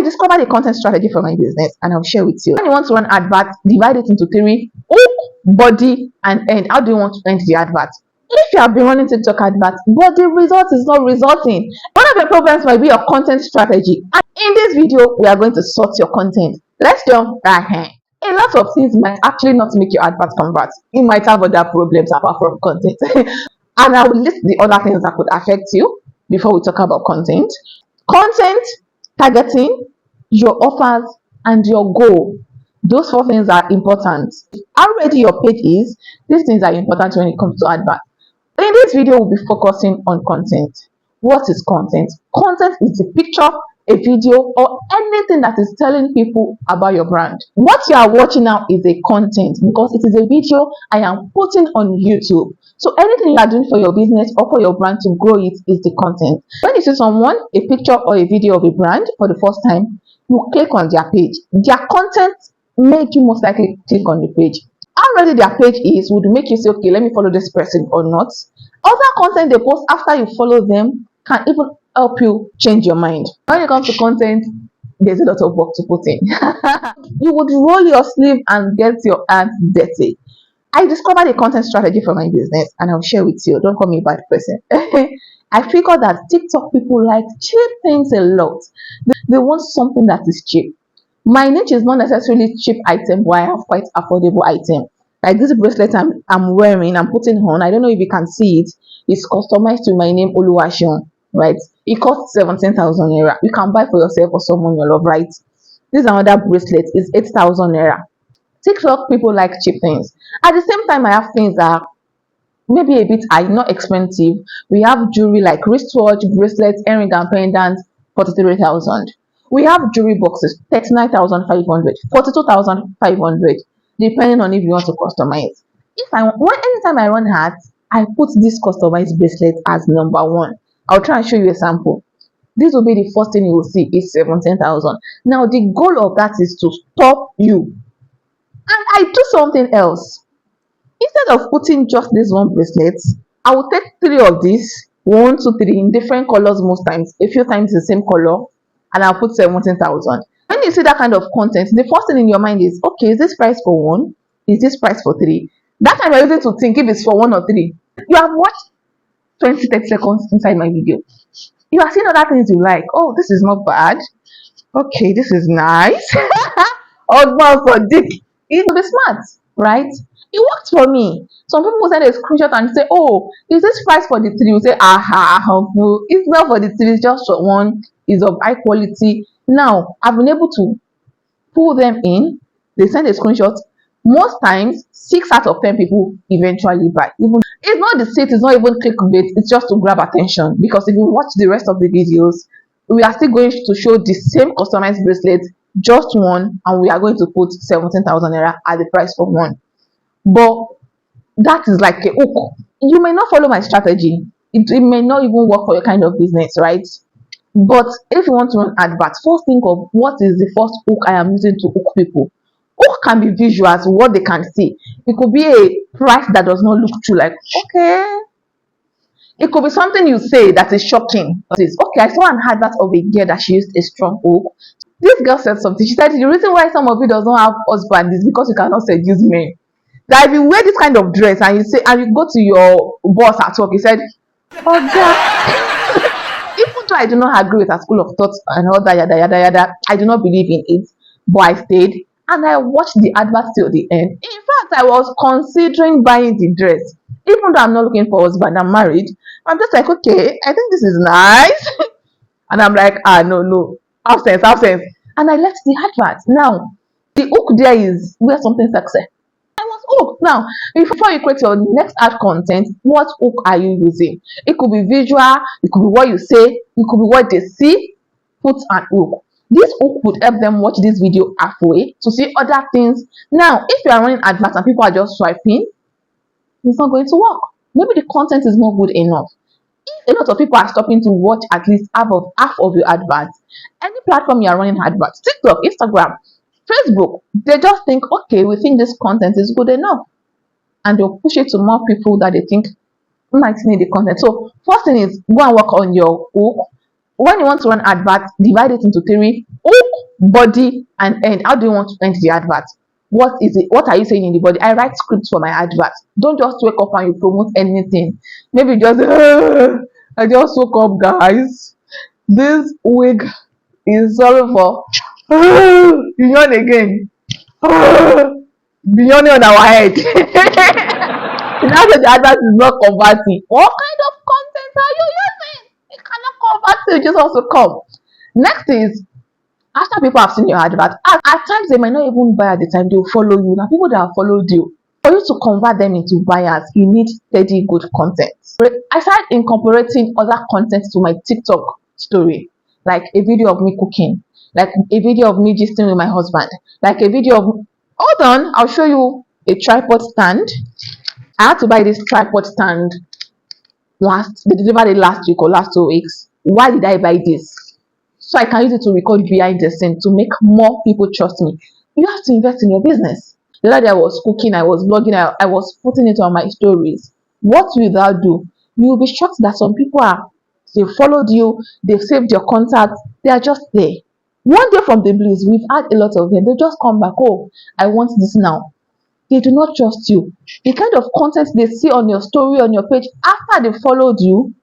discovered a content strategy for my business and I'll share with you. When you want to run adverts, divide it into three: hook, body, and end. How do you want to end the advert? If you have been running TikTok adverts, but the result is not resulting, one of the problems might be your content strategy. And in this video, we are going to sort your content. Let's jump right in. A lot of things might actually not make your advert convert. You might have other problems apart from content. And I will list the other things that could affect you before we talk about content. Content, targeting, your offers, and your goal. Those four things are important. How ready your page is, these things are important when it comes to adverts. In this video, we'll be focusing on content. What is content? Content is the picture, a video, or anything that is telling people about your brand. What you are watching now is a content because it is a video I am putting on YouTube. So anything you are doing for your business or for your brand to grow it is the content. When you see someone, a picture or a video of a brand for the first time, you click on their page. Their content make you most likely click on the page. How ready their page is would make you say, okay, let me follow this person or not. Other content they post after you follow them can even help you change your mind. When it comes to content, there's a lot of work to put in. You would roll your sleeve and get your hands dirty. I discovered a content strategy for my business and I'll share with you. Don't call me a bad person. I figured that TikTok people like cheap things a lot. They want something that is cheap. My niche is not necessarily cheap item, but I have quite affordable item. Like this bracelet I'm wearing, I'm putting on. I don't know if you can see it. It's customized to my name, Oluwaseun, right? It costs 17,000 naira. You can buy for yourself or someone you love, right? This another bracelet is 8,000 naira. TikTok people like cheap things. At the same time, I have things that are maybe a bit high, not expensive. We have jewelry like wristwatch, bracelets, earring and pendants, 43,000. We have jewelry boxes, 39,500, 42,500, depending on if you want to customize. Anytime I run ads, I put this customized bracelet as number one. I'll try and show you a sample. This will be the first thing you will see is 17,000. Now the goal of that is to stop you. And I do something else. Instead of putting just this one bracelet, I will take three of these, 1, 2, 3 in different colors most times, a few times the same color, and I'll put 17,000. When you see that kind of content, the first thing in your mind is, okay, is this price for 1? Is this price for 3? That time you're able to think if it's for 1 or 3. You have watched 20, 30 seconds inside my video. You are seeing other things you like. Oh, this is not bad. Okay, this is nice. Oddball for dick. It will be smart, right? It worked for me. Some people send a screenshot and say, oh, is this price for the 3? You say, aha, no, it's not for the 3, it's just for 1. It's of high quality. Now, I've been able to pull them in. They send a screenshot. Most times, 6 out of 10 people eventually buy. Even it's not the site, it's not even clickbait, it's just to grab attention. Because if you watch the rest of the videos, we are still going to show the same customized bracelet, just one, and we are going to put 17,000 naira at the price for 1. But that is like a hook. You may not follow my strategy. It may not even work for your kind of business, right? But if you want to run adverts, first think of what is the first hook I am using to hook people. Hook can be visuals, what they can see. It could be a price that does not look true, like, okay. It could be something you say that is shocking. Okay, I saw an advert of a girl that she used a strong hook. This girl said something. She said the reason why some of you does not have husband is because you cannot seduce men. That if you wear this kind of dress and you say and you go to your boss at work, he said, oh yeah. Even though I do not agree with her school of thought and all that yada yada yada, I do not believe in it, but I stayed and I watched the advert till the end. In fact, I was considering buying the dress, even though I'm not looking for a husband, I'm married. I'm just like, okay, I think this is nice. And I'm like, no, have sense. And I left the advert. Now, the hook there is where something success. I was hooked. Now, before you create your next ad content, what hook are you using? It could be visual, it could be what you say, it could be what they see. Put an hook. This hook would help them watch this video halfway to see other things. Now, if you are running adverts and people are just swiping, it's not going to work. Maybe the content is not good enough. If a lot of people are stopping to watch at least half of your adverts, any platform you are running adverts, TikTok, Instagram, Facebook, they just think, okay, we think this content is good enough. And they'll push it to more people that they think might need the content. So first thing is go and work on your hook. When you want to run adverts, divide it into 3: hook, body and end. How do you want to end the advert? What is it? What are you saying in the body? I write scripts for my advert. Don't just wake up and you promote anything. Maybe just I just woke up, guys. This wig is sorry for you yawn again. Be yawning on our head. Now that the advert is not converting. What kind of content are you using? It cannot convert, so you just also come. Next is after people have seen your advert, at times they might not even buy at the time, they'll follow you. Now, people that have followed you, for you to convert them into buyers, you need steady good content. I started incorporating other content to my TikTok story, like a video of me cooking, like a video of me gisting with my husband, like a video of, hold on, I'll show you a tripod stand. I had to buy this tripod stand they delivered it last week or last 2 weeks. Why did I buy this? So I can use it to record behind the scene to make more people trust me. You have to invest in your business. The other day I was cooking, I was vlogging, I was putting it on my stories. What will that do? You will be shocked that some people they followed you, they've saved your contact, they are just there. One day from the blues, we've had a lot of them. They just come back, oh, I want this now. They do not trust you. The kind of content they see on your story, on your page, after they followed you,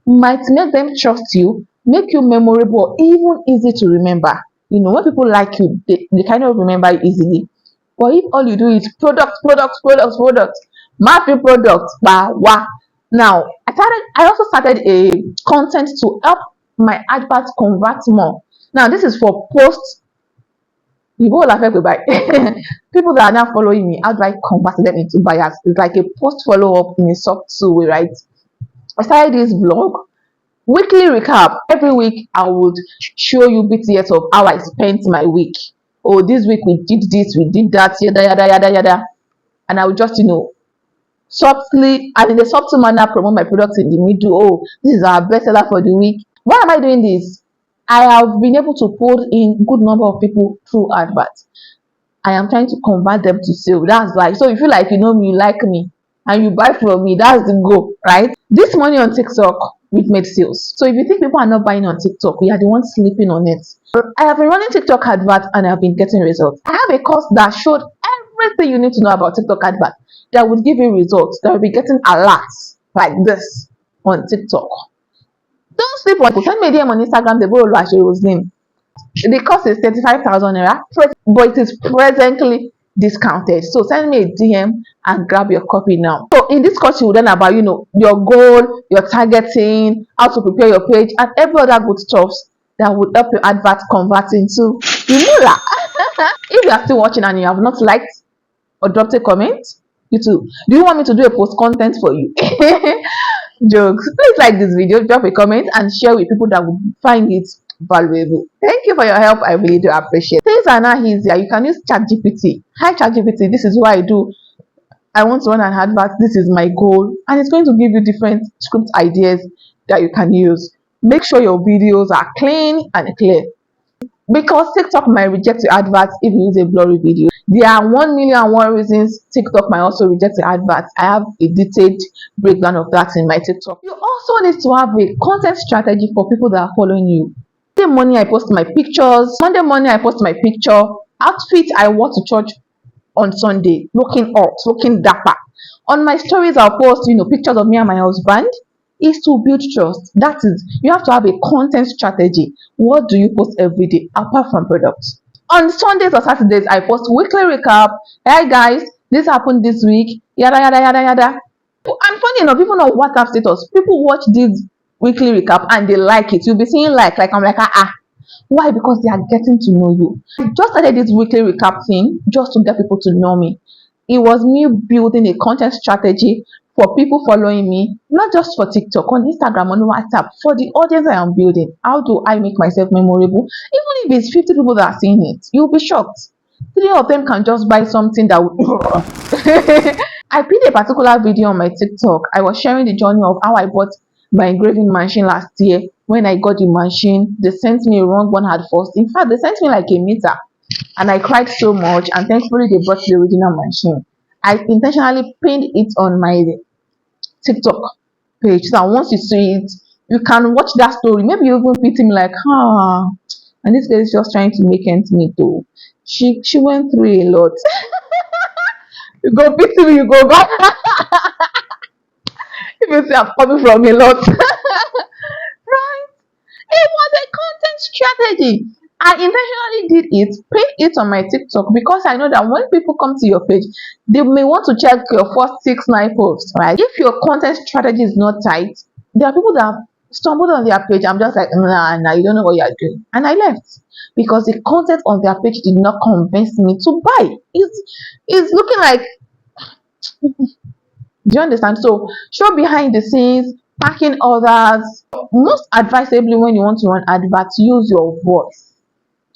might make them trust you, make you memorable, even easy to remember. You know, when people like you, they kind of remember you easily. But if all you do is product, market product, wow. Now, I also started a content to help my adverts convert more. Now, this is for post. People that are now following me, how do I convert them into buyers? It's like a post follow-up in a soft way, right? I started this vlog, weekly recap. Every week I would show you BTS of how I spent my week. Oh, this week we did this, we did that, yada yada yada yada. And I would just, softly and in a subtle manner promote my products in the middle. Oh, this is our bestseller for the week. Why am I doing this? I have been able to pull in good number of people through adverts. I am trying to convert them to sale. That's like, so you feel like you know me, you like me, and you buy from me. That's the goal, right? This money on TikTok, we've made sales. So if you think people are not buying on TikTok, we are the ones sleeping on it. I have been running TikTok adverts and I have been getting results. I have a course that showed everything you need to know about TikTok adverts that would give you results, that will be getting alerts like this on TikTok. Don't sleep on people. Send me a DM on Instagram, the borrow Ashero's name. The cost is 35,000 naira, but it is presently discounted. So send me a DM and grab your copy now. So in this course, you will learn about your goal, your targeting, how to prepare your page, and every other good stuff that would help your advert convert into that. If you are still watching and you have not liked or dropped a comment, you too. Do you want me to do a post content for you? Jokes. Please like this video, drop a comment, and share with people that would find it valuable. Thank you for your help. I really do appreciate it. Things are now easier. You can use ChatGPT. Hi ChatGPT, this is what I do. I want to run an advert. This is my goal, and it's going to give you different script ideas that you can use. Make sure your videos are clean and clear, because TikTok might reject your adverts if you use a blurry video. There are 1,000,001 reasons TikTok might also reject your adverts. I have a detailed breakdown of that in my TikTok. You also need to have a content strategy for people that are following you. Monday morning I post my pictures. Monday morning I post my picture. Outfit I wore to church on Sunday, looking hot, looking dapper. On my stories I'll post, pictures of me and my husband. Is to build trust. That is, you have to have a content strategy. What do you post every day apart from products? On Sundays or Saturdays, I post weekly recap. Hey guys, this happened this week. Yada yada yada yada. And funny enough, even on WhatsApp status, people watch this weekly recap and they like it. You'll be seeing like I'm like why? Because they are getting to know you. I just started this weekly recap thing just to get people to know me. It was me building a content strategy for people following me, not just for TikTok, on Instagram, on WhatsApp, for the audience I am building. How do I make myself memorable? Even if it's 50 people that are seeing it, you'll be shocked. 3 of them can just buy something that would... I pinned a particular video on my TikTok. I was sharing the journey of how I bought my engraving machine last year. When I got the machine, they sent me a wrong one at first. In fact, they sent me like a meter. And I cried so much, and thankfully they brought the original machine. I intentionally pinned it on my TikTok page, so once you see it, you can watch that story. Maybe you even pity me like, And this girl is just trying to make ends meet though. She went through a lot. You go pity me, you go back. If you say I'm coming from a lot. Right? It was a content strategy. I intentionally did it, pinned it on my TikTok because I know that when people come to your page, they may want to check your first 6 9 posts, right? If your content strategy is not tight, there are people that have stumbled on their page. I'm just like, nah, you don't know what you're doing. And I left because the content on their page did not convince me to buy. It's looking like, do you understand? So show behind the scenes, packing others. Most advisably, when you want to run adverts, use your voice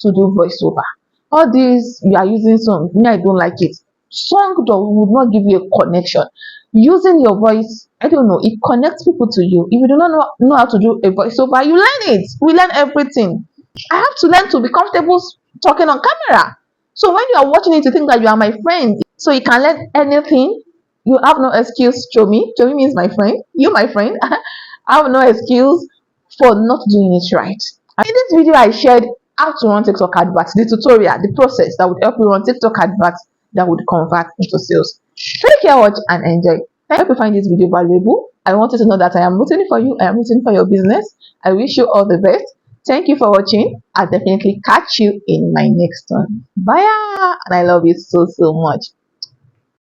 to do voiceover. All these you are using song, me I don't like it. Song would not give you a connection. Using your voice, I don't know, it connects people to you. If you do not know how to do a voiceover, you learn it. We learn everything. I have to learn to be comfortable talking on camera. So when you are watching it, you think that you are my friend. So you can learn anything. You have no excuse, Chomi. Chomi means my friend. You, my friend. I have no excuse for not doing it right. In this video, I shared how to run TikTok adverts, the tutorial, the process that would help you run TikTok adverts that would convert into sales. Take care, watch, and enjoy. I hope you find this video valuable. I want you to know that I am rooting for you. I am rooting for your business. I wish you all the best. Thank you for watching. I'll definitely catch you in my next one. Bye. And I love you so much.